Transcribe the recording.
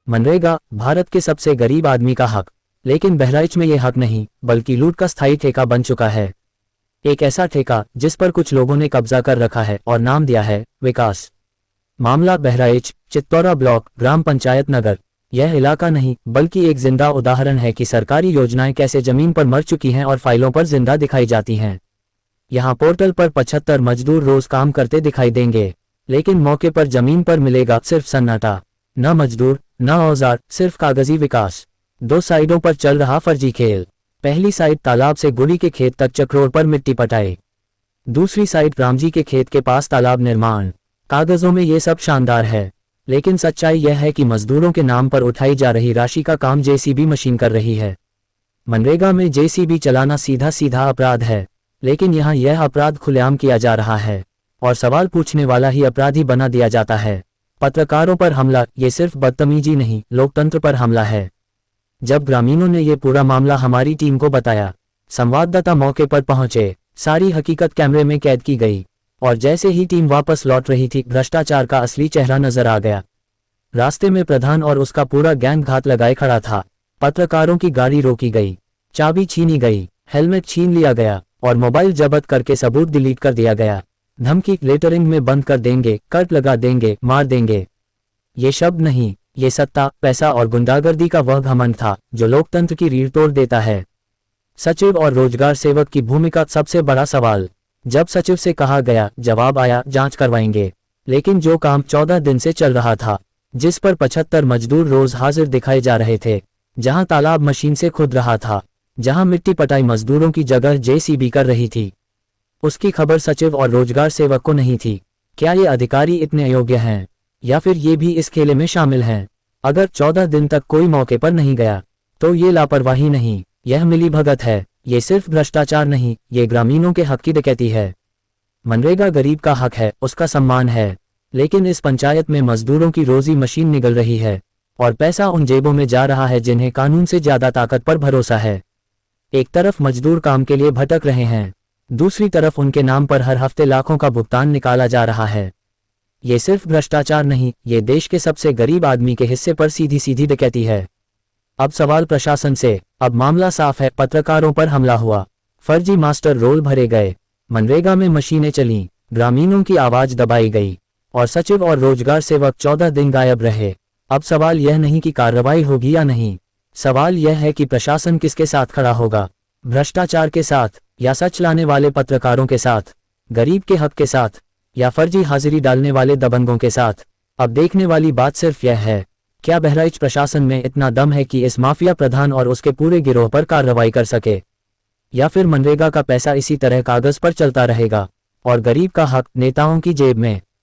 मनरेगा भारत के सबसे गरीब आदमी का हक, लेकिन बहराइच में ये हक नहीं बल्कि लूट का स्थायी ठेका बन चुका है। एक ऐसा ठेका जिस पर कुछ लोगों ने कब्जा कर रखा है और नाम दिया है विकास। मामला बहराइच चित्तौरा ब्लॉक ग्राम पंचायत नगर। यह इलाका नहीं बल्कि एक जिंदा उदाहरण है कि सरकारी योजनाएं कैसे जमीन पर मर चुकी हैं और फाइलों पर जिंदा दिखाई जाती हैं। यहाँ पोर्टल पर 75 मजदूर रोज काम करते दिखाई देंगे, लेकिन मौके पर जमीन पर मिलेगा सिर्फ सन्नाटा। न मजदूर न औजार, सिर्फ कागजी विकास। दो साइडों पर चल रहा फर्जी खेल। पहली साइड तालाब से गुड़ी के खेत तक चक्रोड़ पर मिट्टी पटाए, दूसरी साइड रामजी के खेत के पास तालाब निर्माण। कागजों में ये सब शानदार है, लेकिन सच्चाई यह है कि मजदूरों के नाम पर उठाई जा रही राशि का काम जेसीबी मशीन कर रही है। मनरेगा में जेसीबी चलाना सीधा सीधा अपराध है, लेकिन यहाँ यह अपराध खुलेआम किया जा रहा है और सवाल पूछने वाला ही अपराधी बना दिया जाता है। पत्रकारों पर हमला ये सिर्फ बदतमीजी नहीं, लोकतंत्र पर हमला है। जब ग्रामीणों ने ये पूरा मामला हमारी टीम को बताया, संवाददाता मौके पर पहुंचे, सारी हकीकत कैमरे में कैद की गई और जैसे ही टीम वापस लौट रही थी, भ्रष्टाचार का असली चेहरा नजर आ गया। रास्ते में प्रधान और उसका पूरा गैंग घात लगाए खड़ा था। पत्रकारों की गाड़ी रोकी गई, चाबी छीनी गई, हेलमेट छीन लिया गया और मोबाइल जब्त करके सबूत डिलीट कर दिया गया। धमकी लेटरिंग में बंद कर देंगे, कट लगा देंगे, मार देंगे। ये शब्द नहीं, ये सत्ता, पैसा और गुंडागर्दी का वह घमंड था जो लोकतंत्र की रीढ़ तोड़ देता है। सचिव और रोजगार सेवक की भूमिका सबसे बड़ा सवाल। जब सचिव से कहा गया, जवाब आया जांच करवाएंगे, लेकिन जो काम 14 दिन से चल रहा था, जिस पर 75 मजदूर रोज हाजिर दिखाए जा रहे थे, जहां तालाब मशीन से खुद रहा था, जहां मिट्टी पटाई मजदूरों की जगह जेसीबी कर रही थी, उसकी खबर सचिव और रोजगार सेवक को नहीं थी। क्या ये अधिकारी इतने अयोग्य हैं या फिर ये भी इस खेले में शामिल हैं? अगर 14 दिन तक कोई मौके पर नहीं गया तो ये लापरवाही नहीं, यह मिलीभगत है। ये सिर्फ भ्रष्टाचार नहीं, ये ग्रामीणों के हक की डकैती है। मनरेगा गरीब का हक है, उसका सम्मान है, लेकिन इस पंचायत में मजदूरों की रोजी मशीन निगल रही है और पैसा उन जेबों में जा रहा है जिन्हें कानून से ज्यादा ताकत पर भरोसा है। एक तरफ मजदूर काम के लिए भटक रहे हैं, दूसरी तरफ उनके नाम पर हर हफ्ते लाखों का भुगतान निकाला जा रहा है। ये सिर्फ भ्रष्टाचार नहीं, ये देश के सबसे गरीब आदमी के हिस्से पर सीधी सीधी डकैती है। अब सवाल प्रशासन से। अब मामला साफ है, पत्रकारों पर हमला हुआ, फर्जी मास्टर रोल भरे गए, मनरेगा में मशीनें चलीं, ग्रामीणों की आवाज दबाई गई और सचिव और रोजगार सेवक 14 दिन गायब रहे। अब सवाल यह नहीं कि कार्रवाई होगी या नहीं, सवाल यह है कि प्रशासन किसके साथ खड़ा होगा, भ्रष्टाचार के साथ या सच लाने वाले पत्रकारों के साथ, गरीब के हक के साथ या फर्जी हाजिरी डालने वाले दबंगों के साथ। अब देखने वाली बात सिर्फ यह है, क्या बहराइच प्रशासन में इतना दम है कि इस माफिया प्रधान और उसके पूरे गिरोह पर कार्रवाई कर सके, या फिर मनरेगा का पैसा इसी तरह कागज पर चलता रहेगा और गरीब का हक नेताओं की जेब में।